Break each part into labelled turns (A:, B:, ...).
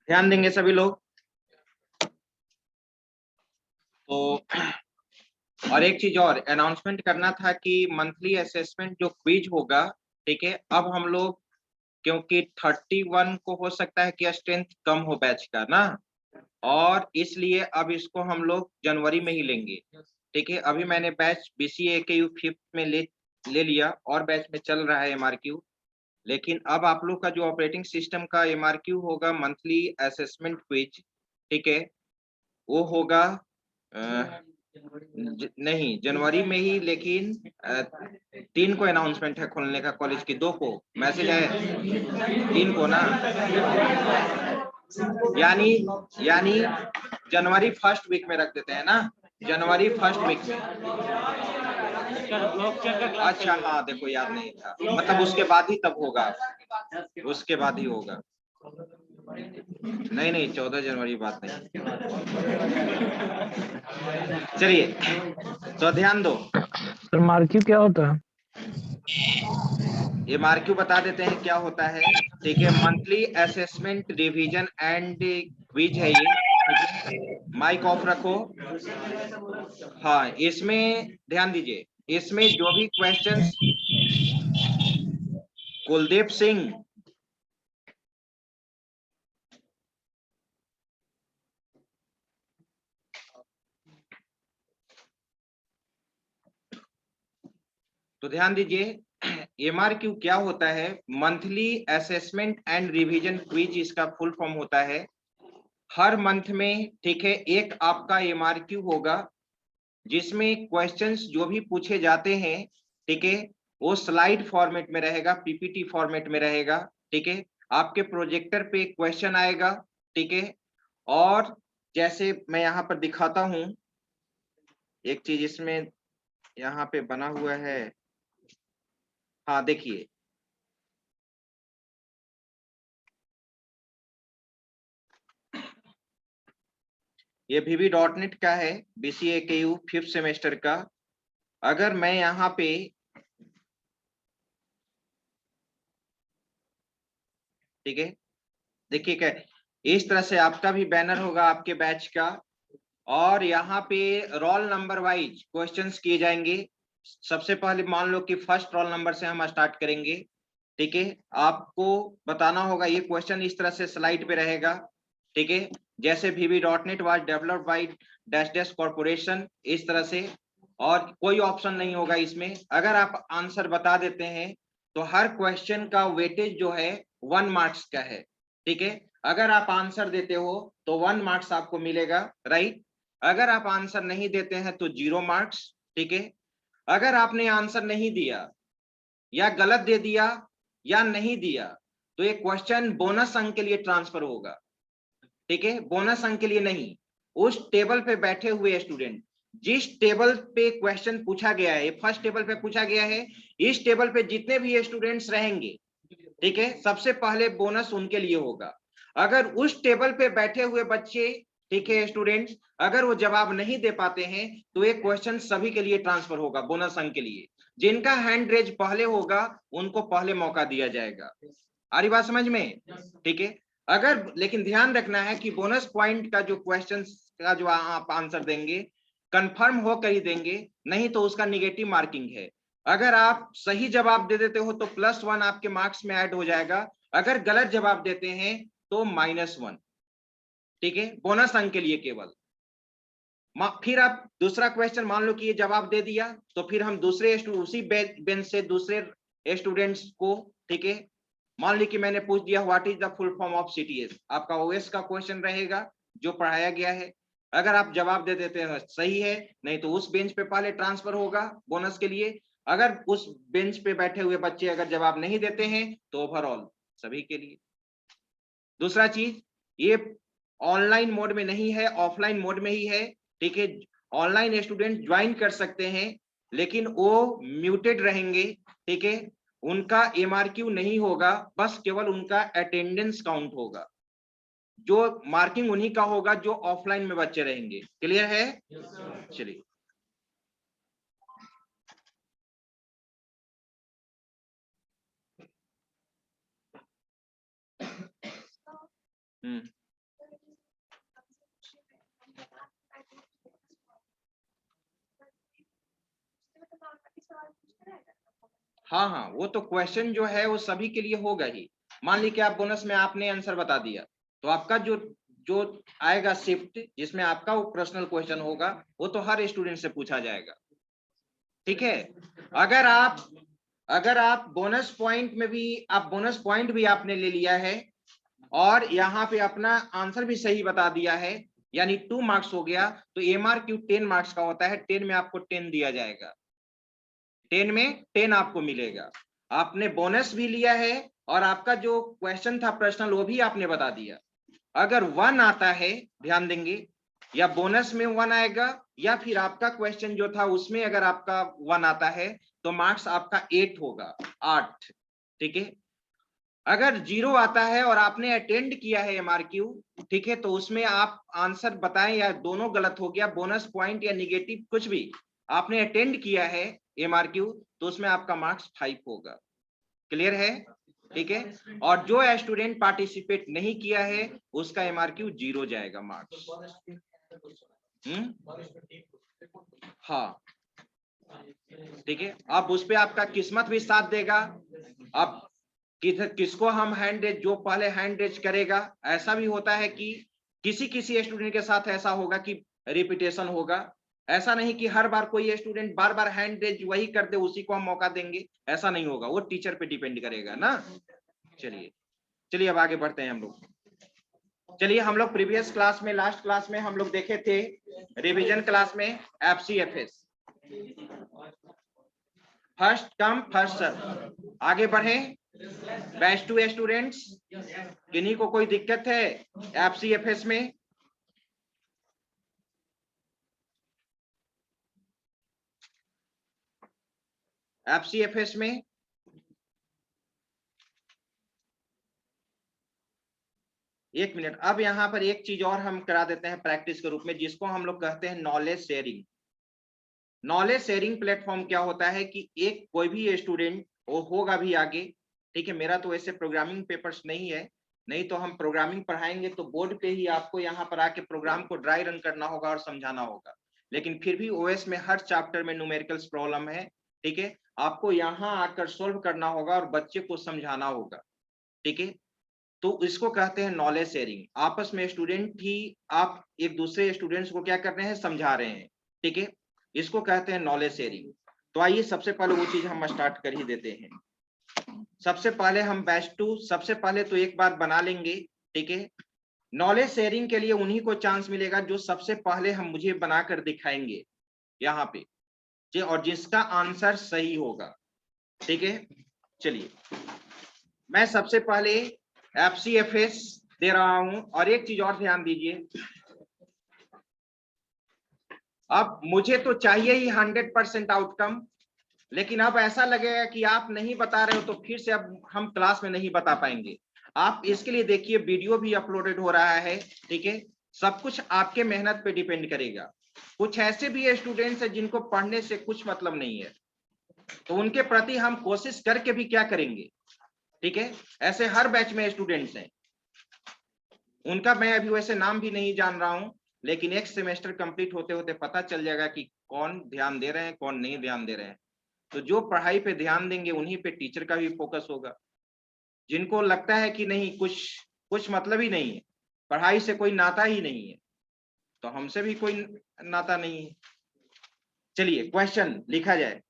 A: ध्यान देंगे सभी लोग। तो और एक चीज और अनाउंसमेंट करना था कि मंथली असेसमेंट जो क्विज होगा, ठीक है, अब हम लोग क्योंकि 31 को हो सकता है कि स्ट्रेंथ कम हो बैच का ना, और इसलिए अब इसको हम लोग जनवरी में ही लेंगे। ठीक है, अभी मैंने बैच बीसीए के यू 5th में ले लिया और बैच में चल रहा है एमआरक्यू, लेकिन अब आप लोग का जो ऑपरेटिंग सिस्टम का एमआरक्यू होगा मंथली असेसमेंट क्विज, ठीक है, वो होगा नहीं जनवरी में ही, लेकिन 3 को अनाउंसमेंट है खुलने का कॉलेज की, 2 को मैसेज आया, 3 को ना, यानी यानी जनवरी फर्स्ट वीक में रख देते हैं ना, जनवरी फर्स्ट वीक में। अच्छा हाँ, देखो याद नहीं था, मतलब उसके बाद ही तब होगा, उसके बाद ही होगा। नहीं 14 जनवरी बात नहीं। चलिए तो ध्यान दो।
B: सर मार्क्यू क्या होता है?
A: ये मार्क्यू बता देते हैं क्या होता है। ठीक है, monthly assessment revision and quiz है ये, ठीक है, माइक ऑफ रखो। हाँ, इसमें ध्यान दीजिए, इसमें जो भी क्वेश्चंस कुलदीप सिंह, तो ध्यान दीजिए, एमआरक्यू क्या होता है, monthly assessment and revision quiz इसका फुल फॉर्म होता है। हर मंथ में, ठीक है, एक आपका एमआरक्यू होगा जिसमें क्वेश्चंस जो भी पूछे जाते हैं, ठीक है, वो स्लाइड फॉर्मेट में रहेगा, पीपीटी फॉर्मेट में रहेगा, ठीक है, आपके प्रोजेक्टर पे क्वेश्चन आएगा, ठीक है, और जैसे मैं यहाँ पर दिखाता हूं, एक चीज इसमें यहाँ पे बना हुआ है, हाँ देखिए, ये VB.NET का है, BCA KU 5th सेमेस्टर का। अगर मैं यहाँ पे, ठीक है, देखिए क्या, इस तरह से आपका भी बैनर होगा आपके बैच का, और यहाँ पे रोल नंबर वाइज क्वेश्चंस किए जाएंगे। सबसे पहले मान लो कि फर्स्ट रोल नंबर से हम स्टार्ट करेंगे, ठीक है, आपको बताना होगा, ये क्वेश्चन इस तरह से स्लाइड पे रहेगा, ठीक है, जैसे VB.NET was developed by dash dash corporation, इस तरह से, और कोई ऑप्शन नहीं होगा इसमें। अगर आप आंसर बता देते हैं तो हर क्वेश्चन का वेटेज जो है 1 मार्क्स का है, ठीक है, अगर आप आंसर देते हो तो 1 मार्क्स आपको मिलेगा, राइट, अगर आप आंसर नहीं देते हैं तो 0 मार्क्स, ठीक है, अगर आपने आंसर नहीं दिया या गलत दे दिया या नहीं दिया तो ये क्वेश्चन बोनस अंक के लिए ट्रांसफर होगा, ठीक है, बोनस अंक के लिए नहीं। उस टेबल पे बैठे हुए स्टूडेंट, जिस टेबल पे क्वेश्चन पूछा गया है, फर्स्ट टेबल पे पूछा गया है, इस टेबल पे जितने भी स्टूडेंट्स रहेंगे, ठीक है, सबसे पहले बोनस उनके लिए होगा। अगर उस टेबल पे बैठे हुए बच्चे, ठीक है, स्टूडेंट्स, अगर वो जवाब नहीं दे पाते हैं तो ये क्वेश्चन सभी के लिए ट्रांसफर होगा बोनस अंक के लिए। जिनका हैंड रेज पहले होगा उनको पहले मौका दिया जाएगा। आ रही बात समझ में? ठीक है, अगर लेकिन ध्यान रखना है कि बोनस पॉइंट का जो क्वेश्चन का जो आप आंसर देंगे कंफर्म होकर ही देंगे, नहीं तो उसका निगेटिव मार्किंग है। अगर आप सही जवाब दे देते हो तो +1 आपके मार्क्स में ऐड हो जाएगा, अगर गलत जवाब देते हैं तो -1, ठीक है, बोनस अंक के लिए केवल। फिर आप दूसरा क्वेश्चन मान लो कि ये जवाब दे दिया तो फिर हम दूसरे उसी बेंच से दूसरे स्टूडेंट्स को, ठीक है, मान ली कि मैंने पूछ दिया what is the full form of CTS, आपका OS का क्वेश्चन रहेगा जो पढ़ाया गया है। अगर आप जवाब दे देते हैं सही है, नहीं तो उस बेंच पे पहले ट्रांसफर होगा बोनस के लिए। अगर उस बेंच पे बैठे हुए बच्चे अगर जवाब नहीं देते हैं तो ओवरऑल सभी के लिए। दूसरा चीज, ये ऑनलाइन मोड में नहीं है, ऑफलाइन मोड में ही है, ठीक है, ऑनलाइन स्टूडेंट ज्वाइन कर सकते हैं लेकिन वो म्यूटेड रहेंगे, ठीक है, उनका एमआरक्यू नहीं होगा, बस केवल उनका अटेंडेंस काउंट होगा, जो मार्किंग उन्हीं का होगा जो ऑफलाइन में बच्चे रहेंगे। क्लियर है? चलिए, हाँ हाँ, वो तो क्वेश्चन जो है वो सभी के लिए होगा ही। मान ली कि आप बोनस में आपने आंसर बता दिया, तो आपका जो जो आएगा शिफ्ट जिसमें आपका वो पर्सनल क्वेश्चन होगा, वो तो हर स्टूडेंट से पूछा जाएगा। ठीक है। अगर आप बोनस पॉइंट में भी, आप बोनस पॉइंट भी आपने ले लिया है और यहाँ पे अपना आंसर भी सही बता दिया है, यानी 2 मार्क्स हो गया, तो MRQ 10 मार्क्स का होता है, 10 में आपको 10 दिया जाएगा, 10 में 10 आपको मिलेगा। आपने बोनस भी लिया है और आपका जो क्वेश्चन था पर्सनल वो भी आपने बता दिया। अगर 1 आता है, ध्यान देंगे, या बोनस में 1 आएगा या फिर आपका क्वेश्चन जो था उसमें अगर आपका 1 आता है तो मार्क्स आपका 8 होगा, 8। ठीक है। अगर 0 आता है और आपने अटेंड किया है MRQ, ठीक है, तो उसमें आप आंसर बताएं या दोनों गलत हो गया, बोनस पॉइंट या निगेटिव कुछ भी, आपने अटेंड किया है MRQ, तो उसमें आपका मार्क्स 5 होगा। क्लियर है? ठीक है। और जो स्टूडेंट पार्टिसिपेट नहीं किया है उसका MRQ 0 जाएगा मार्क्स। हाँ ठीक है। अब उस पे आपका किस्मत भी साथ देगा। अब किसको हम हैंड रेज, जो पहले हैंड रेज करेगा, ऐसा भी होता है कि किसी स्टूडेंट के साथ ऐसा होगा कि रिपीटेशन होगा। ऐसा नहीं कि हर बार कोई स्टूडेंट बार बार हैंड रेज वही कर दे उसी को हम मौका देंगे, ऐसा नहीं होगा, वो टीचर पे डिपेंड करेगा ना। चलिए चलिए अब आगे बढ़ते हैं हम लोग। चलिए हम लोग प्रीवियस क्लास में, लास्ट क्लास में हम लोग देखे थे, रिवीजन क्लास में FCFS, first come first serve. आगे बढ़े। बैच 2 स्टूडेंट्स, किन्हीं को कोई दिक्कत है FCFS में? FCFS में एक मिनट, अब यहाँ पर एक चीज और हम करा देते हैं प्रैक्टिस के रूप में, जिसको हम लोग कहते हैं knowledge sharing. Knowledge sharing platform क्या होता है कि एक कोई भी स्टूडेंट, वो होगा भी आगे, ठीक है, मेरा तो ऐसे प्रोग्रामिंग पेपर्स नहीं है, नहीं तो हम प्रोग्रामिंग पढ़ाएंगे तो बोर्ड पे ही आपको यहाँ पर आके प्रोग्राम को ड्राई रन करना होगा और समझाना होगा, लेकिन फिर भी OS में हर चैप्टर में न्यूमेरिकल्स प्रॉब्लम है। ठीक है, आपको यहाँ आकर सोल्व करना होगा और बच्चे को समझाना होगा। ठीक है, तो इसको कहते हैं नॉलेज शेयरिंग। आपस में स्टूडेंट ही, आप एक दूसरे स्टूडेंट्स को क्या कर रहे हैं, समझा रहे हैं। ठीक है, इसको कहते हैं नॉलेज शेयरिंग। तो आइए सबसे पहले वो चीज हम स्टार्ट कर ही देते हैं। सबसे पहले हम बैच 2, सबसे पहले तो एक बार बना लेंगे। ठीक है, नॉलेज शेयरिंग के लिए उन्हीं को चांस मिलेगा जो सबसे पहले हम मुझे बनाकर दिखाएंगे यहाँ पे, और जिसका आंसर सही होगा। ठीक है, चलिए मैं सबसे पहले FCFS दे रहा हूं, और एक चीज और ध्यान दीजिए, अब मुझे तो चाहिए ही 100% आउटकम, लेकिन अब ऐसा लगेगा कि आप नहीं बता रहे हो तो फिर से अब हम क्लास में नहीं बता पाएंगे। आप इसके लिए देखिए वीडियो भी अपलोडेड हो रहा है। ठीक है, सब कुछ आपके मेहनत पे डिपेंड करेगा। कुछ ऐसे भी स्टूडेंट्स हैं जिनको पढ़ने से कुछ मतलब नहीं है, तो उनके प्रति हम कोशिश करके भी क्या करेंगे। ठीक है, ऐसे हर बैच में स्टूडेंट्स हैं, उनका मैं अभी वैसे नाम भी नहीं जान रहा हूं, लेकिन एक सेमेस्टर कंप्लीट होते होते पता चल जाएगा कि कौन ध्यान दे रहे हैं कौन नहीं ध्यान दे रहे हैं। तो जो पढ़ाई पे ध्यान देंगे उन्हीं पे टीचर का भी फोकस होगा। जिनको लगता है कि नहीं, कुछ कुछ मतलब ही नहीं है, पढ़ाई से कोई नाता ही नहीं है, तो हमसे भी कोई नाता नहीं है। चलिए क्वेश्चन लिखा जाए।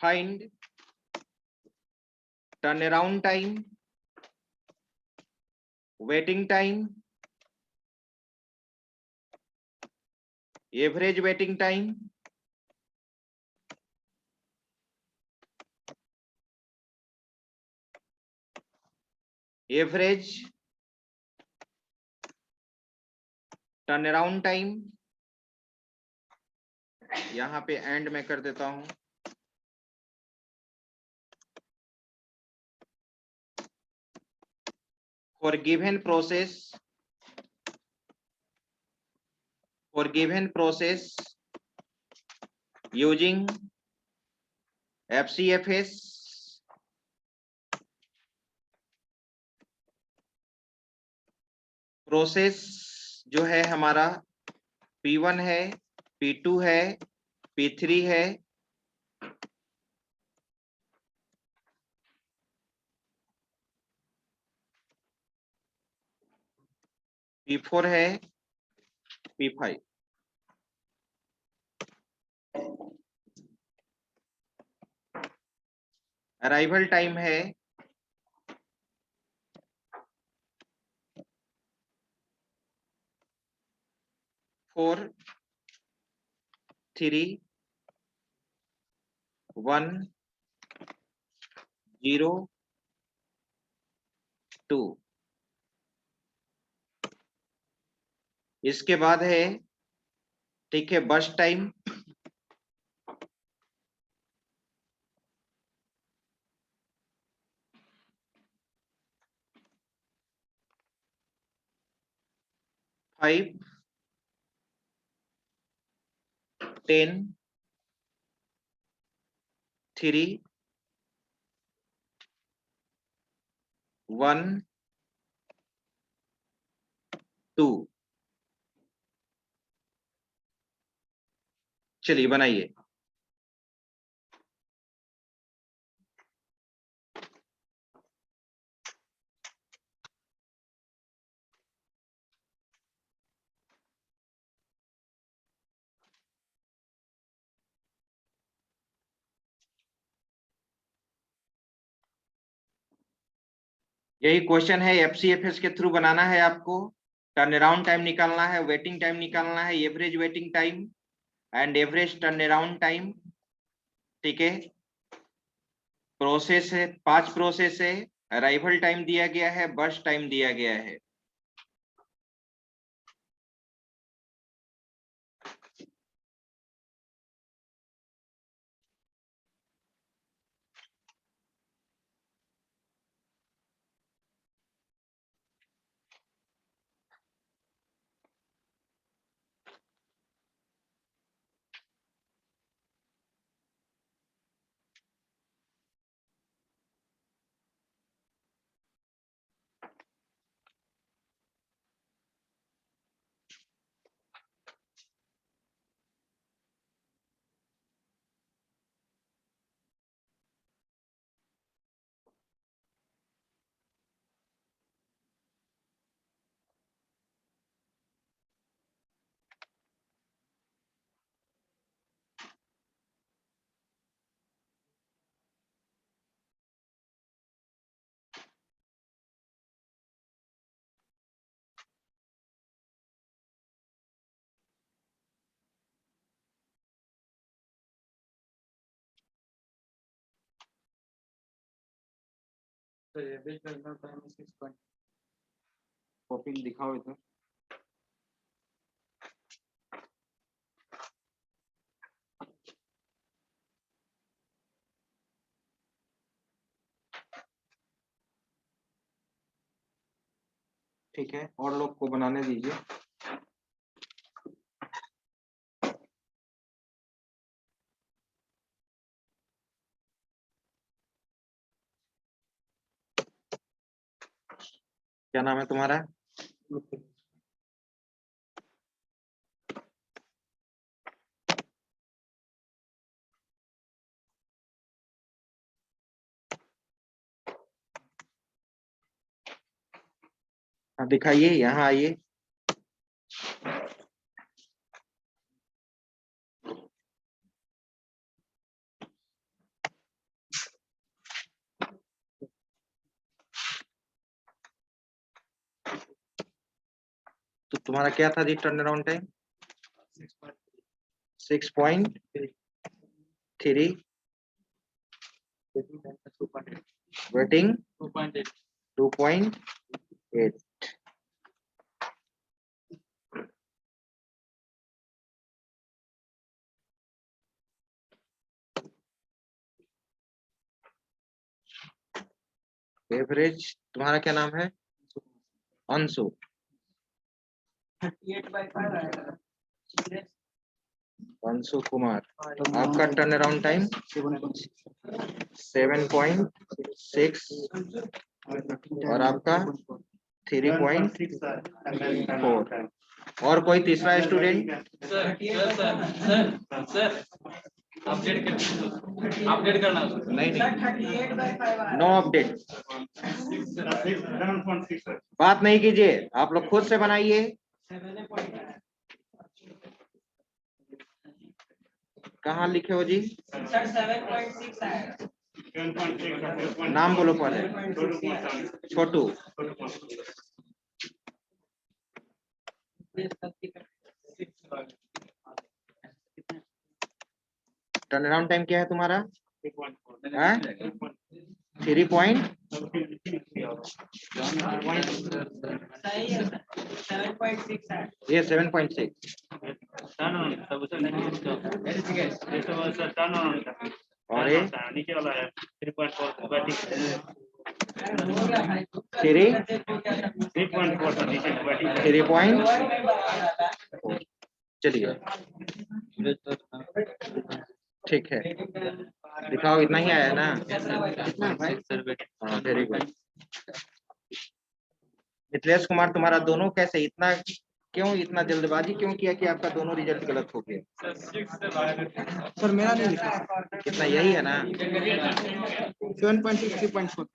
A: Find turn around time, waiting time, average waiting time, average turn around time, यहाँ पे एंड में कर देता हूं, for given process for given process using FCFS process जो है हमारा P1 है, P2 है, P3 है, P4 है, P5। अराइवल टाइम है 4 3 1 0 2। इसके बाद है, ठीक है, बस टाइम 5 10 3 1 2। चलिए बनाइए। यही क्वेश्चन है, एफसीएफएस के थ्रू बनाना है आपको। टर्न अराउंड टाइम निकालना है, वेटिंग टाइम निकालना है, average waiting time and average turn around time. ठीक है, प्रोसेस है, 5 प्रोसेस है, अराइवल टाइम दिया गया है, बस टाइम दिया गया है। कॉपी दिखाओ इधर। ठीक है, और लोग को बनाने दीजिए। क्या नाम है तुम्हारा? हाँ, दिखाइए, यहाँ आइए। तो तुम्हारा क्या था जी turn around time? 6.3। Waiting 2.8। Average तुम्हारा क्या नाम है? अंशु। 38/5 आएगा। अंशु कुमार, आपका टर्न अराउंड टाइम 7.6 और आपका 3.4। और कोई तीसरा स्टूडेंट?
C: सर अपडेट करना
A: नहीं, नो अपडेट, बात नहीं कीजिए, आप लोग खुद से बनाइए। कहाँ लिखे हो जी?
D: सर 7.6 आया।
A: नाम बोलो पहले। छोटू। टर्न अराउंड टाइम क्या है तुम्हारा? 3 पॉइंट
D: सही है सर, 7.6 आया।
A: ये 7.6। और ये
C: नीचे वाला है 3.4
D: हो गया भाई।
C: 3.4 था नीचे
A: 3 चलिए ठीक है, दिखाओ, इतना ही आया ना? हाँ, वेरी गुड। मिथिलेश कुमार, तुम्हारा दोनों कैसे, इतना क्यों, इतना जल्दबाजी क्यों किया कि आपका दोनों रिजल्ट गलत हो गया?
E: सर मेरा नहीं लिखा।
A: कितना, यही है ना?
E: 7.6 3.4।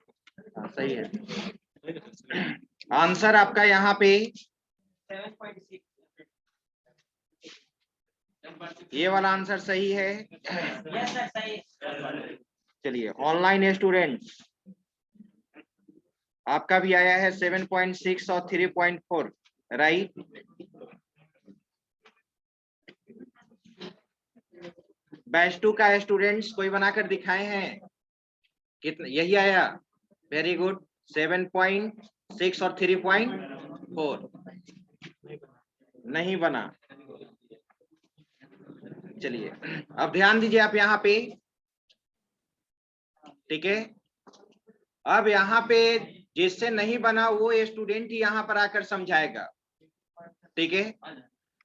A: हाँ, सही है। आंसर आपका यहाँ पे
D: 7.6।
A: ये वाला आंसर सही है।
D: यस सर सही है।
A: चलिए, ऑनलाइन स्टूडेंट, आपका भी आया है 7.6 और 3.4, राइट? बैच 2 का स्टूडेंट्स कोई बनाकर दिखाए हैं? कितना, यही आया? Very good. 7.6 और 3.4 नहीं बना। चलिए, अब ध्यान दीजिए आप यहाँ पे, ठीक है? अब यहाँ पे जिससे नहीं बना वो स्टूडेंट ही यहाँ पर आकर समझाएगा, ठीक है?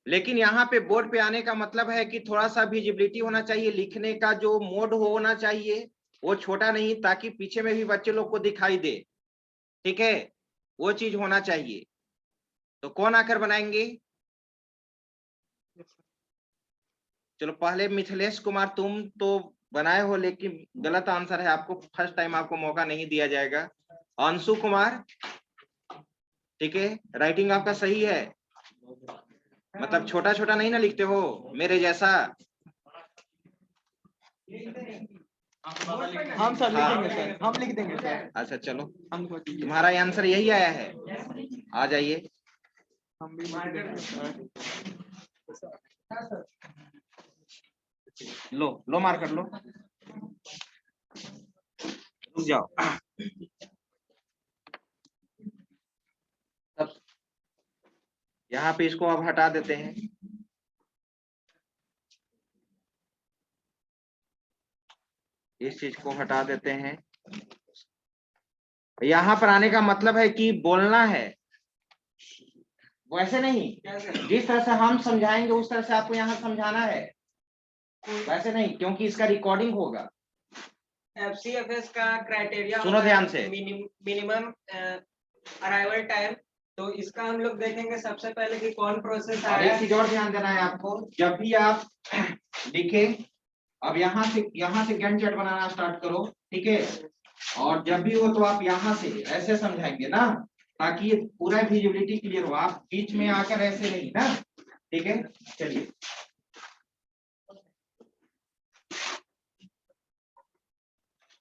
A: लेकिन यहाँ पे बोर्ड पे आने का मतलब है कि थोड़ा सा विजिबिलिटी होना चाहिए, लिखने का जो मोड होना चाहिए वो छोटा नहीं, ताकि पीछे में भी बच्चे लोग को दिखाई दे, ठीक है? वो चीज होना चाहिए। तो कौन आकर बनाएंगे? चलो, पहले मिथिलेश कुमार, तुम तो बनाए हो, लेकिन गलत आंसर है, आपको फर्स्ट टाइम आपको मौका नहीं दिया जाएगा। अंशु कुमार, ठीक है, राइटिंग आपका सही है, मतलब छोटा छोटा नहीं ना लिखते हो मेरे जैसा?
E: हम सर लिखेंगे सर, हम लिख देंगे सर।
A: अच्छा चलो,
E: हमको दीजिए।
A: तुम्हारा आंसर यही आया है, आ जाइए।
E: हम भी लिख देंगे सर।
A: लो मार कर लो, रुक जाओ। तब यहाँ पे इसको अब हटा देते हैं। इस चीज को हटा देते हैं। यहाँ पर आने का मतलब है कि बोलना है, वैसे नहीं, जिस तरह से हम समझाएंगे उस तरह से आपको यहाँ समझाना है, वैसे नहीं, क्योंकि इसका रिकॉर्डिंग होगा।
D: FCFS का क्राइटेरिया
A: सुनो ध्यान से।
D: मिनिमम अराइवल टाइम, तो इसका हम लोग देखेंगे सबसे पहले कि कौन प्रोसेस
A: और
D: आया
A: एक चीज और ध्यान देना है आपको, जब भी आप लिखे, अब यहाँ से गैंट चार्ट बनाना स्टार्ट करो, ठीक है? और जब भी हो तो आप यहाँ से ऐसे समझाएंगे ना, ताकि ये पूरा विजिबिलिटी क्लियर हो, आप बीच में आकर ऐसे नहीं ना, ठीक है? चलिए,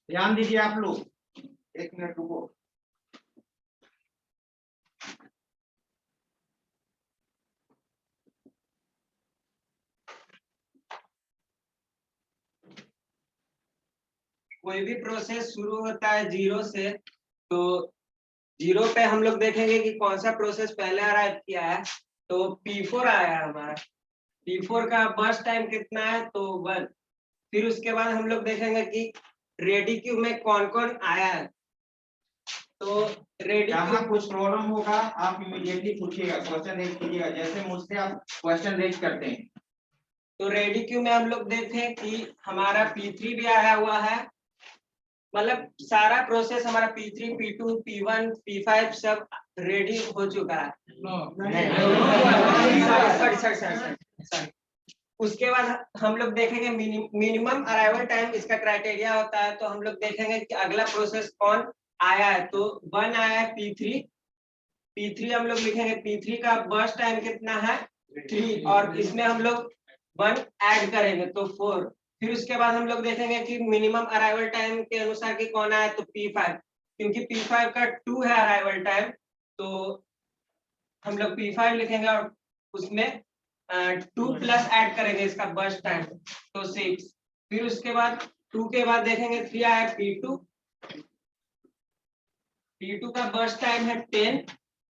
A: ध्यान दीजिए आप लोग, 1 मिनट रुको।
D: कोई भी प्रोसेस शुरू होता है 0 से, तो 0 पे हम लोग देखेंगे कि कौन सा प्रोसेस पहले अराइव किया है। तो P4 आया हमारा, P4 का बर्स्ट टाइम कितना है, तो 1। फिर उसके बाद हम लोग देखेंगे कि रेडी क्यू में कौन कौन आया है, तो रेडी
A: जहाँ कुछ प्रॉब्लम होगा आप इमीडिएटली पूछिएगा, क्वेश्चन रेज कीजिएगा, जैसे मुझसे आप क्वेश्चन रेज करते हैं।
D: तो रेडी क्यू में हम लोग देखें कि हमारा P3 भी आया हुआ है, मतलब सारा प्रोसेस हमारा P3, P2, P1, P5 सब रेडी हो चुका है। सॉरी। उसके बाद हम लोग देखेंगे मिनिमम अराइवल टाइम, इसका क्राइटेरिया होता है, तो हम लोग देखेंगे कि अगला प्रोसेस कौन आया है। तो 1 आया है P3 हम लोग लिखेंगे, P3 का बर्स्ट टाइम कितना है 3, और इसमें हम लोग 1 ऐड करेंगे तो 4। फिर उसके बाद हम लोग देखेंगे कि मिनिमम अराइवल टाइम के अनुसार कि कौन आया, तो P5, क्योंकि P5 का 2 है अराइवल टाइम, तो हम लोग P5 लिखेंगे और उसमें 2 प्लस ऐड करेंगे इसका बर्स्ट टाइम, तो 6। फिर उसके बाद 2 के बाद देखेंगे 3 आया P2 का बर्स्ट टाइम है 10,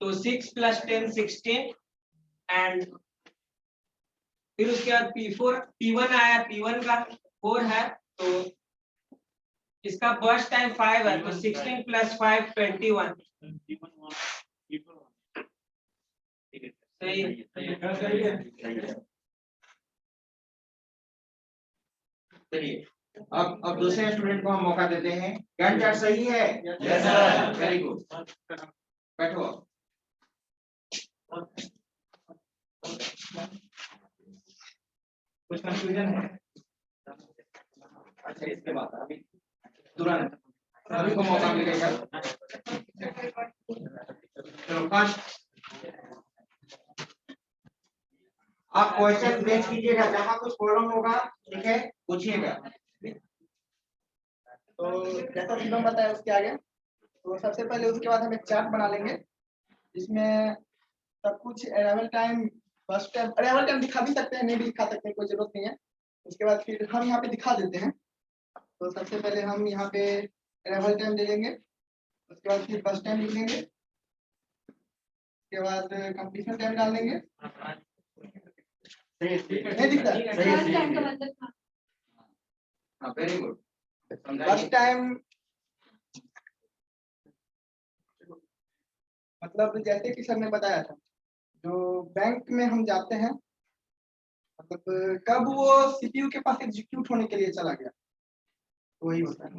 D: तो 6 प्लस 10 16, एंड फिर उसके बाद P1 आया, P1 का 4 है, तो इसका बर्स्ट टाइम 5 है, तो 16 प्लस 5 21। सही है।
A: चलिए अब दूसरे स्टूडेंट को हम मौका देते हैं। गैंट चार्ट सही है?
C: Yes sir.
A: वेरी गुड, बैठो। कुछ कंफ्यूजन है? अच्छा, इसके बाद अभी तुरंत सभी को मौका मिलेगा। चलो फर्स्ट आप क्वेश्चन रेज कीजिएगा, जहाँ कुछ प्रॉब्लम होगा ठीक है पूछिएगा।
E: तो जैसा शिवम बताया उसके आगे, तो सबसे पहले उसके बाद हम एक चार्ट बना लेंगे जिसमें सब कुछ arrival time, first time, arrival time दिखा भी सकते हैं, नहीं भी दिखा सकते हैं, कोई जरूरत नहीं है। उसके बाद फिर हम यहाँ पे दिखा देते हैं। तो सबसे पहले हम यहाँ पे अराइवल टाइम ले लेंगे, उसके बाद फिर फर्स्ट टाइम लिख लेंगे, उसके बाद कंप्लीशन टाइम डाल देंगे। नहीं दिखता
A: वेरी गुड।
E: फर्स्ट टाइम मतलब जैसे कि सर ने बताया था, जो बैंक में हम जाते हैं, मतलब कब वो सीपीयू के पास एग्जीक्यूट होने के लिए चला गया, वही होता है।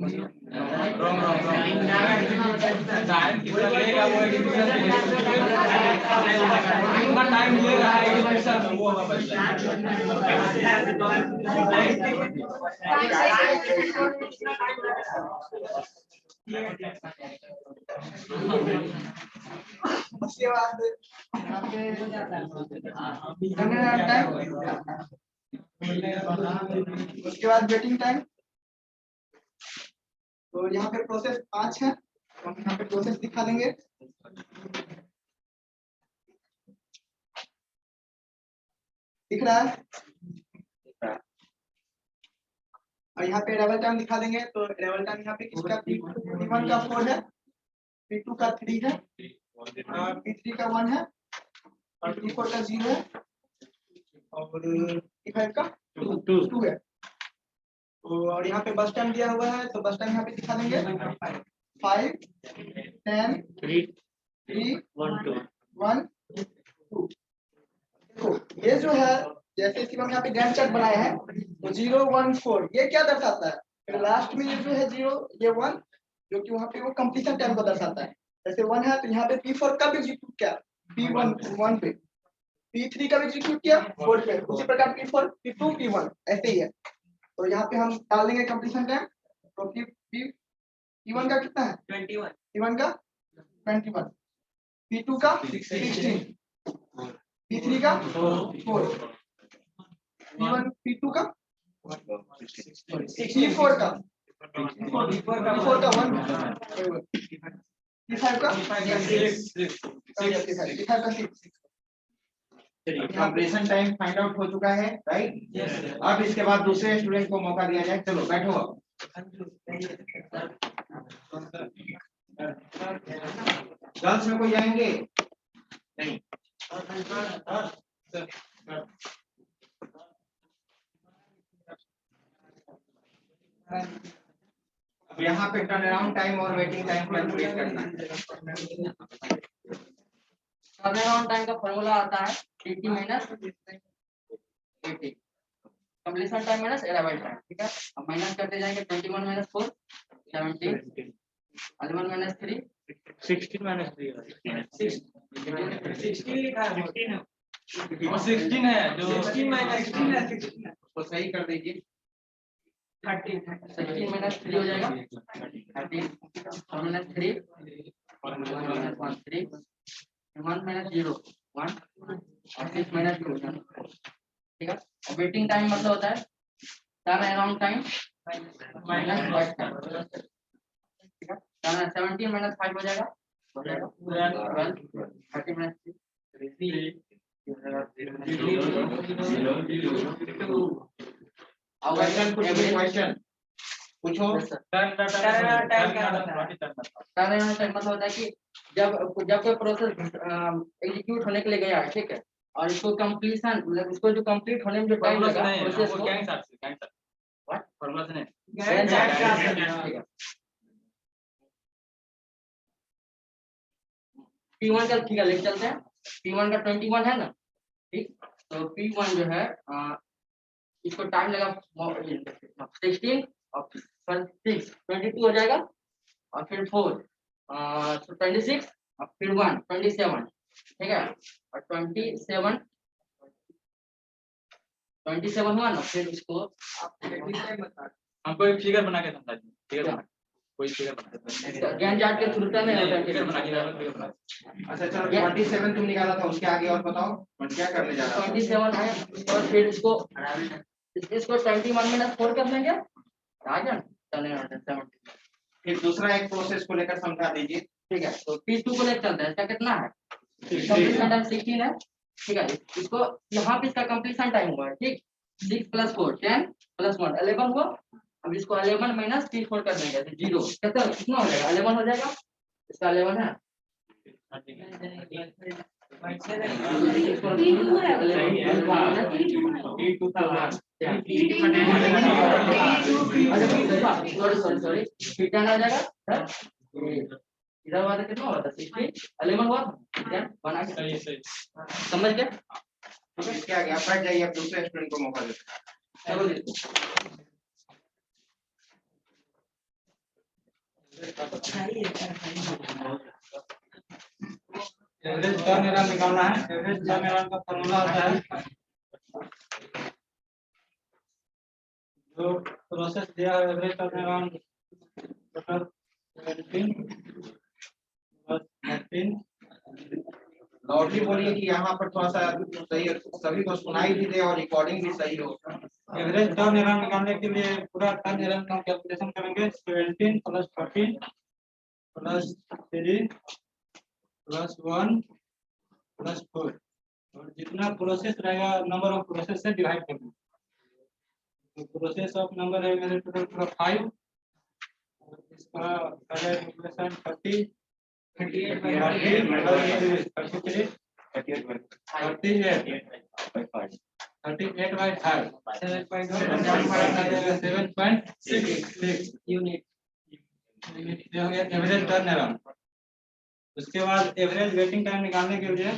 E: उसके बाद यहाँ पे टाइम, उसके बाद वेटिंग टाइम। तो यहाँ पे प्रोसेस 5 है, तो हम यहाँ पे प्रोसेस दिखा देंगे। दिख रहा है? और यहाँ पे अराइवल टाइम दिखा देंगे। तो अराइवल टाइम यहाँ पे किसका, P1 का 4 है, P2 का 3 है, P3 का 1 है, और P4 का 0 है, और P5 का 2 है। तो और यहाँ पे बस टाइम दिया हुआ है, तो बस टाइम यहाँ पे दिखा देंगे 5 10 3 1 2। तो ये जो है, जैसे कि हम यहाँ पे गैंट चार्ट बनाए हैं, तो 0 1 4 ये क्या दर्शाता है, फिर लास्ट में ये जो है 0 ये 1, जो कि वहाँ पे वो कंप्लीशन टाइम को दर्शाता है। जैसे 1 है तो यहाँ पे P4 कब एग्जीक्यूट किया, P1 1 पे, P3 कब एग्जीक्यूट किया 4 पे, उसी प्रकार P4 P2 P1 ऐसे ही है। तो यहाँ पे हम डाल देंगे कंप्लीशन टाइम। तो P1 का कितना है
D: 21,
E: P1 का 21, P2 का 16, P3 का 4, P1 P2 का P4 का 1, P5 का 6।
A: कंप्लीशन टाइम फाइंड आउट हो चुका है, राइट? अब इसके बाद दूसरे स्टूडेंट को मौका दिया जाए। चलो बैठो अब। गर्ल्स में कोई जाएंगे? नहीं। अब यहाँ पे टर्न अराउंड टाइम और वेटिंग टाइम कैलकुलेट करना है।
F: टर्न अराउंड टाइम का फॉर्मूला आता है T minus 80 completion time minus arrival time, ठीक है। अब माइनस करते जाएंगे 21 माइनस 4 17 11 माइनस 3
C: 16 माइनस 3
D: 16 लिखा है
C: 16 है और 16 है जो
D: 16 माइनस 16 है 16
A: तो सही कर दीजिए।
F: 16 माइनस 3 हो जाएगा 13 माइनस 3 माइनस 1 3 1 माइनस 0 1 और 6 माइनस 2 ठीक है। वेटिंग टाइम मतलब होता है turn around time minus weight time, ठीक है। टर्न 17 माइनस 5 हो जाएगा 12 30 माइनस 3
A: क्वेश्चन क्वेश्चन पूछो।
C: टर्न
D: टाइम क्या होता है?
F: टर्न अराउंड टाइम मतलब होता है कि जब कोई प्रोसेस एग्जीक्यूट होने के लिए गया है, ठीक है, और इसको कंप्लीशन मतलब इसको जो कंप्लीट होने में जो टाइम लगा प्रोसेस को व्हाट
C: फॉर्मूला से नहीं
D: गैंट चार्ट का
F: ठीक है। P1 का ठीक है लेके चलते हैं। P1 का 21 है ना, ठीक। तो P1 जो है इसको टाइम लगा 16 और 6 22 हो जाएगा और फिर 4 26 और फिर 1 27, ठीक है। और 27 हुआ ना, फिर इसको
C: हमको एक फिगर बना के समझा दीजिए। फिगर बना कोई फिगर बना
F: ज्ञान चार्ट के थ्रू में
C: फिगर बना के फिगर बना
A: अच्छा चलो 27 तुम निकाला था, उसके आगे और बताओ क्या करने जा रहा है।
F: 27 है और फिर इसको 21 माइनस 4 कर देंगे राजा चलेगा 70,
A: फिर दूसरा एक प्रोसेस को लेकर समझा दीजिए।
F: ठीक है। तो P2 को लेकर चलते हैं। इसका कितना है कंप्लीशन टाइम 16 है, ठीक है। इसको यहाँ पे इसका कंप्लीशन टाइम हुआ है, ठीक। 6 + 4 10 + 1 11 हुआ। अब इसको 11 माइनस 3 4 कर देंगे तो 0 कितना हो जाएगा 11 हो जाएगा। इसका 11 है सॉरी फिर 10 आ जाएगा इधर वाला कितना हुआ था 16 11 हुआ 10 बना के
C: सही सही
F: समझ गए।
A: इसके आगे आप बैठ जाइए, अब दूसरे स्टूडेंट को मौका देते हैं।
F: चलो जी
C: एवरेज टर्न अराउंड निकालना है। एवरेज टर्न अराउंड का फॉर्मूला होता है जो प्रोसेस दिया है average turn around total 17 13
A: lottery बोलिए कि यहाँ पर थोड़ा सा सही सभी को सुनाई भी दे और रिकॉर्डिंग भी सही हो।
C: एवरेज टर्न अराउंड निकालने के लिए पूरा टर्न अराउंड का कैलकुलेशन करेंगे 17 + 13 + 3 + 1 + 4 और जितना प्रोसेस रहेगा नंबर ऑफ प्रोसेस से डिवाइड करना। तो प्रोसेस ऑफ नंबर है मेरे टोटल पूरा 5 और इसका कैलकुलेशन 38 by 5 7.66 यूनिट ये हो गया एवरेज टर्न अराउंड। उसके बाद एवरेज वेटिंग टाइम निकालने के लिए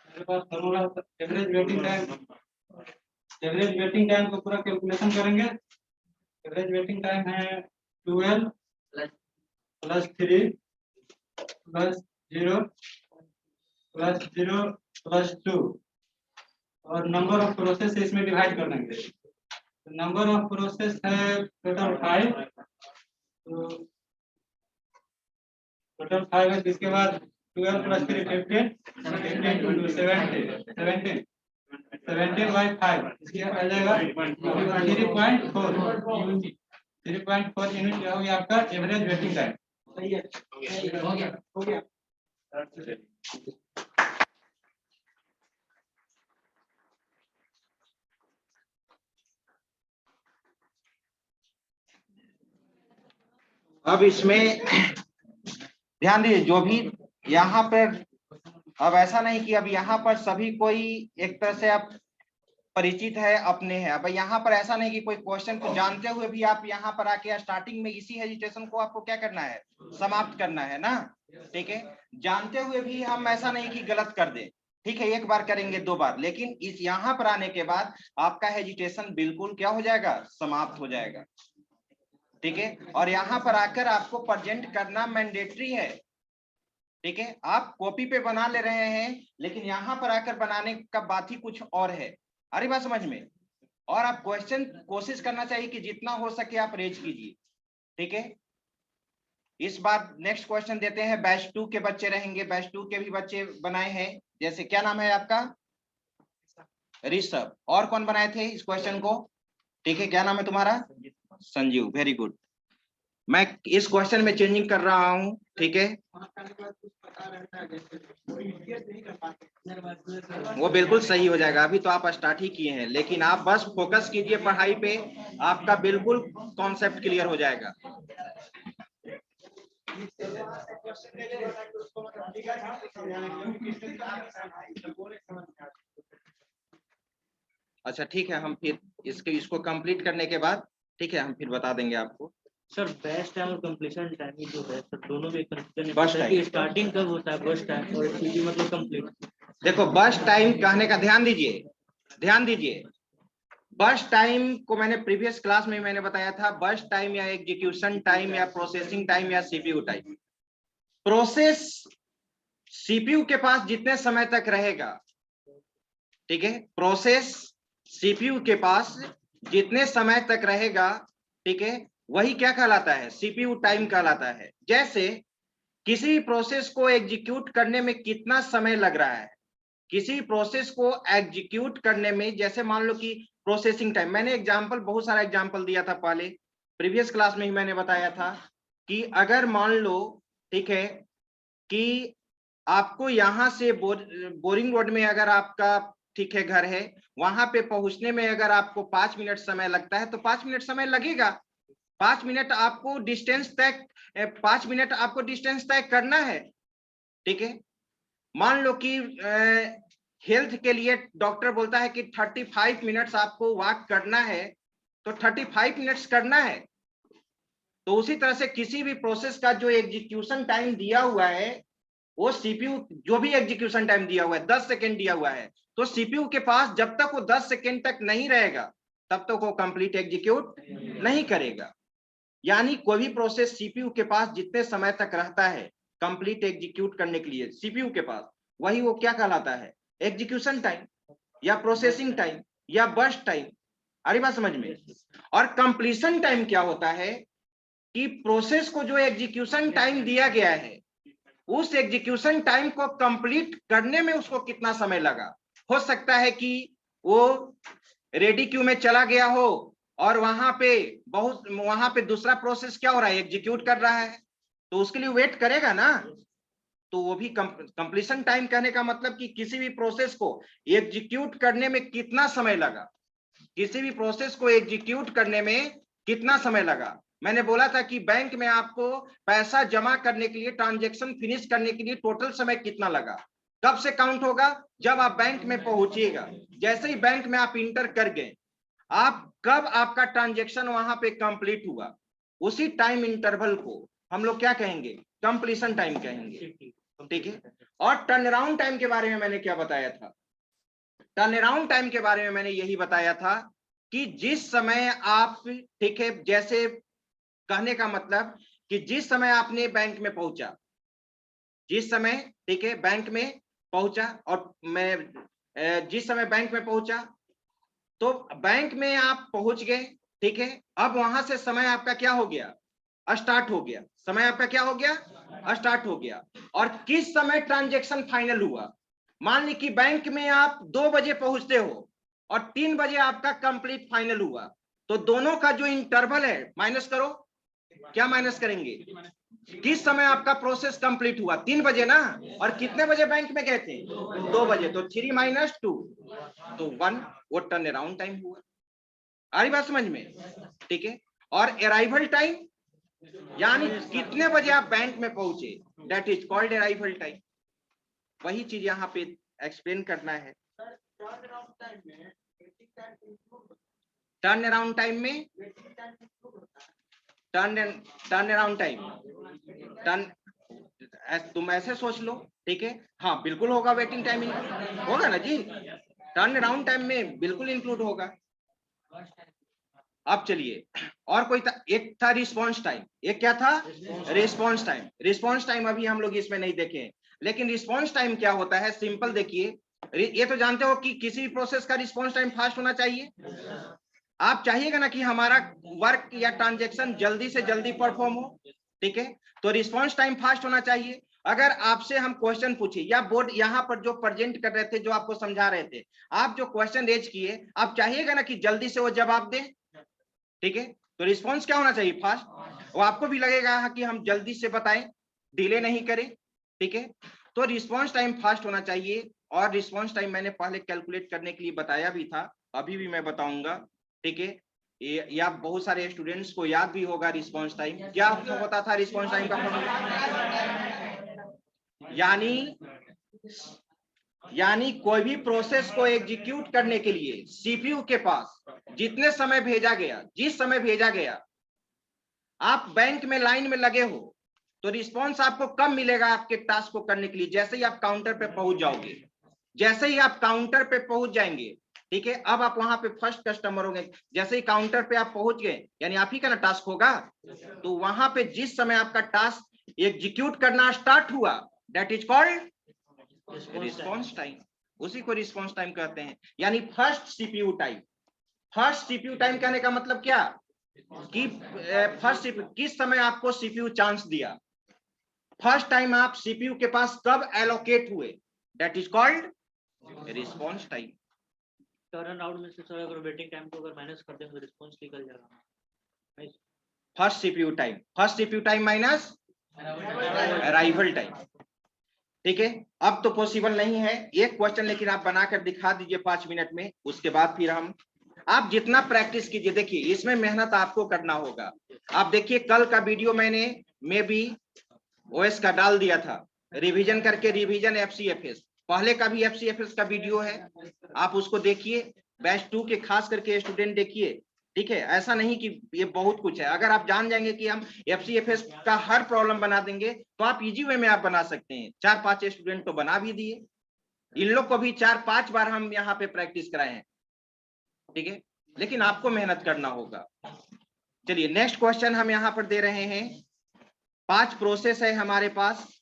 C: मेरे पास formula average waiting time. Average waiting time को पूरा कैलकुलेशन करेंगे। एवरेज वेटिंग टाइम है 12 + 3 + 0 + 0 + 2 और नंबर ऑफ प्रोसेस से इसमें डिवाइड कर देंगे। तो नंबर ऑफ प्रोसेस है टोटल 5 तो टोटल 5 है। इसके बाद 12 + 3 15 15 × 2 70 17 by 5 इसके आ जाएगा 3.4 यूनिट हो गया आपका एवरेज वेटिंग टाइम।
D: सही है
F: हो गया।
A: अब इसमें ध्यान दीजिए जो भी यहाँ पर, अब ऐसा नहीं कि अब यहाँ पर सभी कोई एक तरह से आप परिचित है, अपने हैं। अब यहाँ पर ऐसा नहीं कि कोई क्वेश्चन को जानते हुए भी आप यहाँ पर आके स्टार्टिंग में इसी हेजिटेशन को आपको क्या करना है, समाप्त करना है ना, ठीक है। जानते हुए भी हम ऐसा नहीं कि गलत कर दे, ठीक है, एक बार करेंगे, 2 बार, लेकिन इस यहाँ पर आने के बाद आपका हेजिटेशन बिल्कुल क्या हो जाएगा, समाप्त हो जाएगा, ठीक है। और यहाँ पर आकर आपको प्रेजेंट करना मैंडेटरी है, ठीक है। आप कॉपी पे बना ले रहे हैं, लेकिन यहाँ पर आकर बनाने का बात ही कुछ और है। अरे बात समझ में। और आप क्वेश्चन कोशिश करना चाहिए कि जितना हो सके आप रेज कीजिए, ठीक है। इस बार नेक्स्ट क्वेश्चन देते हैं, बैच 2 के बच्चे रहेंगे, बैच 2 के भी बच्चे बनाए हैं, जैसे क्या नाम है आपका, ऋषभ। और कौन बनाए थे इस क्वेश्चन को, ठीक है, क्या नाम है तुम्हारा, संजीव, वेरी गुड। मैं इस क्वेश्चन में चेंजिंग कर रहा हूं, ठीक है। वो बिल्कुल सही हो जाएगा, अभी तो आप स्टार्ट ही किए हैं, लेकिन आप बस फोकस कीजिए पढ़ाई पे, आपका बिल्कुल कॉन्सेप्ट क्लियर हो जाएगा। अच्छा ठीक है, हम फिर इसको कंप्लीट करने के बाद, ठीक है, हम फिर बता देंगे आपको।
G: सर बेस्ट टाइम और कंप्लीशन टाइम जो है सर, दोनों में कंफ्यूजन
A: बस
G: है कि स्टार्टिंग कब होता है बस टाइम और सीधी मतलब कंप्लीट।
A: देखो बस टाइम कहने का ध्यान दीजिए, ध्यान दीजिए। बस टाइम को मैंने प्रीवियस क्लास में मैंने बताया था, बस टाइम या एग्जीक्यूशन टाइम या प्रोसेसिंग टाइम या सीपीयू टाइम। प्रोसेस सीपीयू के पास जितने समय तक रहेगा, ठीक है, प्रोसेस सीपीयू के पास जितने समय तक रहेगा, ठीक है, वही क्या कहलाता है, सीपीयू टाइम कहलाता है। जैसे किसी भी प्रोसेस को एग्जीक्यूट करने में कितना समय लग रहा है, किसी प्रोसेस को एग्जीक्यूट करने में, जैसे मान लो कि प्रोसेसिंग टाइम, मैंने एग्जांपल बहुत सारा एग्जांपल दिया था पहले, प्रीवियस क्लास में ही मैंने बताया था कि अगर मान लो, ठीक है, कि आपको यहां से बोरिंग रोड में अगर आपका, ठीक है, घर है, वहां पे पहुंचने में अगर आपको 5 मिनट समय लगता है तो 5 मिनट समय लगेगा। 5 मिनट आपको डिस्टेंस तय 5 मिनट आपको डिस्टेंस तय करना है, ठीक है। मान लो कि हेल्थ के लिए डॉक्टर बोलता है कि 35 मिनट्स आपको वॉक करना है, तो 35 मिनट्स करना है। तो उसी तरह से किसी भी प्रोसेस का जो एग्जीक्यूशन टाइम दिया हुआ है, वो सीपीयू जो भी एग्जीक्यूशन टाइम दिया हुआ है 10 सेकेंड दिया हुआ है, तो सीपीयू के पास जब तक वो 10 सेकेंड तक नहीं रहेगा तब तक वो कंप्लीट एग्जीक्यूट नहीं करेगा। यानी कोई भी प्रोसेस सीपीयू के पास जितने समय तक रहता है कंप्लीट एग्जीक्यूट करने के लिए सीपीयू के पास, वही वो क्या कहलाता है, एग्जीक्यूशन टाइम या प्रोसेसिंग टाइम या बर्स्ट टाइम। अरे बात समझ में। और कंप्लीशन टाइम क्या होता है कि प्रोसेस को जो एग्जीक्यूशन टाइम दिया गया है, उस एग्जीक्यूशन टाइम को कंप्लीट करने में उसको कितना समय लगा। हो सकता है कि वो रेडी क्यू में चला गया हो और वहां पे दूसरा प्रोसेस क्या हो रहा है, एग्जीक्यूट कर रहा है, तो उसके लिए वेट करेगा ना। तो वो भी कंप्लीशन टाइम कहने का मतलब कि किसी भी प्रोसेस को एग्जीक्यूट करने में कितना समय लगा, किसी भी प्रोसेस को एग्जीक्यूट करने में कितना समय लगा। मैंने बोला था कि बैंक में आपको पैसा जमा करने के लिए, ट्रांजैक्शन फिनिश करने के लिए टोटल समय कितना लगा, कब से काउंट होगा, जब आप बैंक में पहुंचिएगा। जैसे ही बैंक में आप इंटर कर गए, आप कब आपका ट्रांजैक्शन वहां पे कंप्लीट हुआ, उसी टाइम इंटरवल को हम लोग क्या कहेंगे, कंप्लीशन टाइम कहेंगे, ठीक है। और टर्न अराउंड टाइम के बारे में मैंने क्या बताया था, टर्न अराउंड टाइम के बारे में मैंने यही बताया था कि जिस समय आप, ठीक है, जैसे कहने का मतलब कि जिस समय आपने बैंक में पहुंचा, जिस समय, ठीक है, बैंक में पहुंचा, और मैं जिस समय बैंक में पहुंचा, तो बैंक में आप पहुंच गए, ठीक है। अब वहां से समय आपका क्या हो गया, स्टार्ट हो गया, समय आपका क्या हो गया, स्टार्ट हो गया। और किस समय ट्रांजैक्शन फाइनल हुआ, मान ली कि बैंक में आप 2 बजे पहुंचते हो और 3 बजे आपका कंप्लीट फाइनल हुआ, तो दोनों का जो इंटरवल है माइनस करो, क्या माइनस करेंगे, किस समय आपका प्रोसेस कंप्लीट हुआ, 3 बजे ना, और कितने बजे बैंक में गए थे, 2 बजे, तो 3 - 2 तो 1, वो टर्न अराउंड टाइम हुआ। आ रही बात समझ में, ठीक है। और अराइवल टाइम यानी कितने बजे आप बैंक में पहुंचे, that is called arrival time. वही चीज यहाँ पे एक्सप्लेन करना है। टर्न अराउंड टाइम में टर्न अराउंड टाइम तुम ऐसे सोच लो, ठीक है, हाँ बिल्कुल होगा, वेटिंग टाइम होगा ना जी, टर्न अराउंड टाइम में बिल्कुल इंक्लूड होगा। अब चलिए, और कोई था, एक था रिस्पॉन्स टाइम, एक क्या था, रिस्पॉन्स टाइम। रिस्पॉन्स टाइम अभी हम लोग इसमें नहीं देखे हैं, लेकिन रिस्पॉन्स टाइम क्या होता है, सिंपल देखिए, ये तो जानते हो कि किसी भी प्रोसेस का रिस्पॉन्स टाइम फास्ट होना चाहिए। आप चाहिएगा ना कि हमारा वर्क या ट्रांजेक्शन जल्दी से जल्दी परफॉर्म हो, ठीक है, तो रिस्पॉन्स टाइम फास्ट होना चाहिए। अगर आपसे हम क्वेश्चन पूछे या बोर्ड यहाँ पर जो प्रेजेंट कर रहे थे, जो आपको समझा रहे थे, आप जो क्वेश्चन रेज किए, आप चाहिएगा ना कि जल्दी से वो जवाब दें, ठीक है, तो रिस्पॉन्स क्या होना चाहिए, फास्ट। वो आपको भी लगेगा कि हम जल्दी से बताएं, डिले नहीं करें, ठीक है, तो रिस्पॉन्स टाइम फास्ट होना चाहिए। और रिस्पॉन्स टाइम मैंने पहले कैलकुलेट करने के लिए बताया भी था, अभी भी मैं बताऊंगा, ठीक है, या बहुत सारे स्टूडेंट्स को याद भी होगा रिस्पॉन्स टाइम क्या होता था। रिस्पॉन्स टाइम का फॉर्मूला यानी कोई भी प्रोसेस को एग्जीक्यूट करने के लिए सीपीयू के पास जितने समय भेजा गया, जिस समय भेजा गया, आप बैंक में लाइन में लगे हो, तो रिस्पॉन्स आपको कब मिलेगा आपके टास्क को करने के लिए, जैसे ही आप काउंटर पे पहुंच जाओगे, जैसे ही आप काउंटर पे पहुंच जाएंगे, ठीक है, अब आप वहां पे फर्स्ट कस्टमर होंगे, जैसे ही काउंटर पे आप पहुंच गए, यानी आप ही का ना टास्क होगा, तो वहां पे जिस समय आपका टास्क एग्जीक्यूट करना स्टार्ट हुआ, that is called response time, उसी को रिस्पॉन्स टाइम कहते हैं। यानी first CPU time. First CPU time कहने का मतलब क्या कि फर्स्ट किस समय आपको सीपीयू चांस दिया, फर्स्ट टाइम आप सीपीयू के पास कब एलोकेट हुए, that is called response time.
G: Turn around में से सर अगर वेटिंग टाइम को अगर माइनस कर दें तो रिस्पॉन्स निकल जाएगा।
A: First CPU time minus arrival time, ठीक है। अब तो पॉसिबल नहीं है एक क्वेश्चन, लेकिन आप बनाकर दिखा दीजिए 5 मिनट में, उसके बाद फिर हम, आप जितना प्रैक्टिस कीजिए, देखिए इसमें मेहनत आपको करना होगा। आप देखिए कल का वीडियो मैंने भी ओएस का डाल दिया था, रिवीजन करके, रिवीजन एफसीएफएस, पहले का भी एफसीएफएस का वीडियो है, आप उसको देखिए, बैच 2 के खास करके स्टूडेंट देखिए, ठीक है। ऐसा नहीं कि ये बहुत कुछ है, अगर आप जान जाएंगे कि हम एफसीएफएस का हर प्रॉब्लम बना देंगे, तो आप इजी वे में आप बना सकते हैं। 4-5 स्टूडेंट तो बना भी दिए, इन लोग को भी 4-5 बार हम यहाँ पे प्रैक्टिस कराए हैं, ठीक है, लेकिन आपको मेहनत करना होगा। चलिए नेक्स्ट क्वेश्चन हम यहाँ पर दे रहे हैं, 5 प्रोसेस है हमारे पास।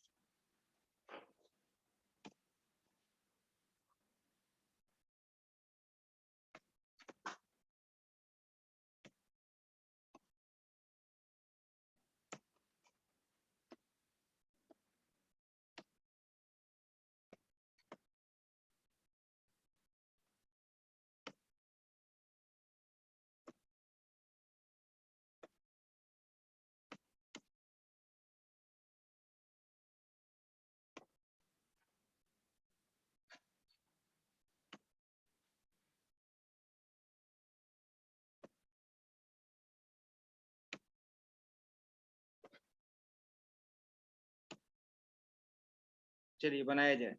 A: चलिए बनाया जाए।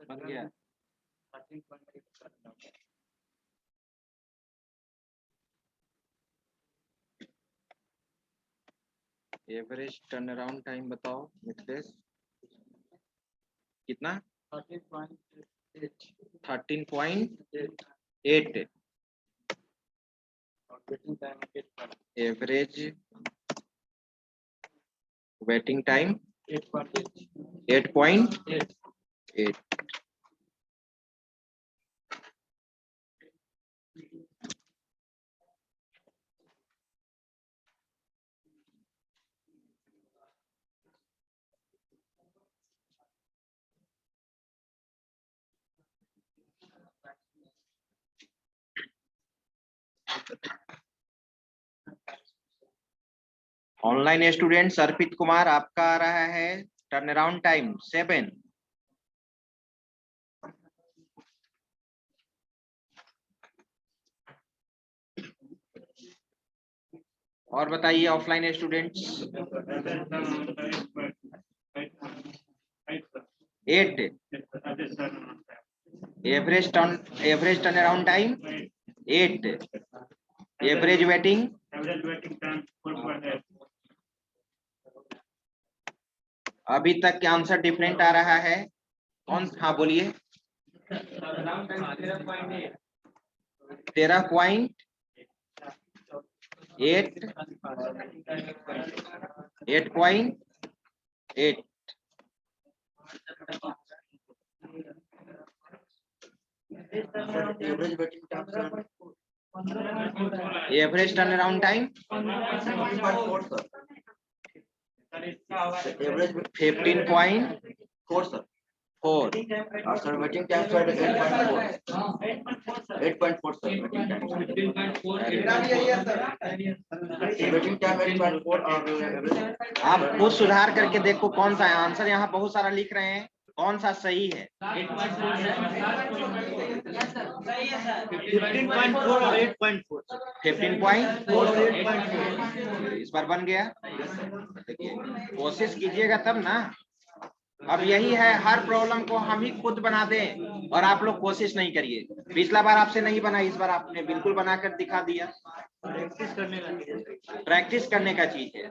A: बन गया। एवरेज टर्न अराउंड टाइम बताओ मिथिलेश, कितना? 13.8। Average waiting time 8.8। Online students Arpit Kumar, आपका आ रहा है टर्न अराउंड टाइम 7। और बताइए offline students. 8। Average turn around time 8। Average waiting अभी तक क्या आंसर डिफरेंट आ रहा है? कौन? हाँ बोलिए। 13.8 8.8। Average turn around time 15.4 sir. 4 sir. Waiting time sir 8.4 sir. Waiting time 8.4 और आप खुद सुधार करके देखो कौन सा है आंसर। यहाँ बहुत सारा लिख रहे हैं, कौन सा सही है? 15.4 इस बार बन गया। देखिए कोशिश कीजिएगा तब ना। अब यही है, हर प्रॉब्लम को हम ही खुद बना दें और आप लोग कोशिश नहीं करिए। पिछला बार आपसे नहीं बना, इस बार आपने बिल्कुल बनाकर दिखा दिया। प्रैक्टिस करने का चीज है।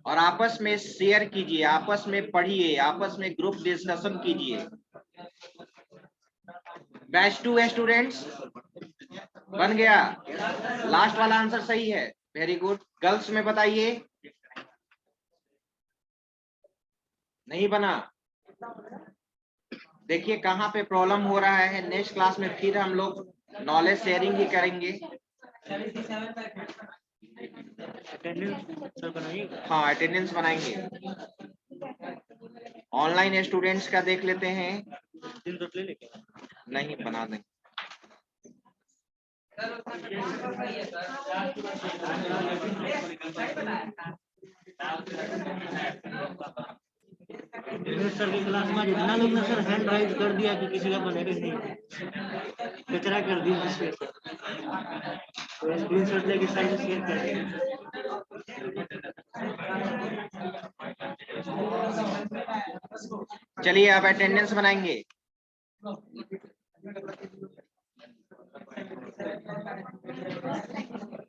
A: और आपस में शेयर कीजिए, आपस में पढ़िए, आपस में ग्रुप डिस्कशन कीजिए। बैच 2 स्टूडेंट्स बन गया। लास्ट वाला आंसर सही है, वेरी गुड। गर्ल्स में बताइए, नहीं बना? देखिए कहाँ पे प्रॉब्लम हो रहा है। नेक्स्ट क्लास में फिर हम लोग नॉलेज शेयरिंग ही करेंगे। हाँ अटेंडेंस बनाएंगे। ऑनलाइन स्टूडेंट्स का देख लेते हैं। नहीं बना देंगे।
G: सर की क्लास में जितना लोग ने सर हैंड राइज कर दिया कि किसी का बने नहीं, कचरा कर दिया इसमें। तो स्क्रीनशॉट लेके साइड शेयर कर दिया।
A: चलिए अब अटेंडेंस बनाएंगे।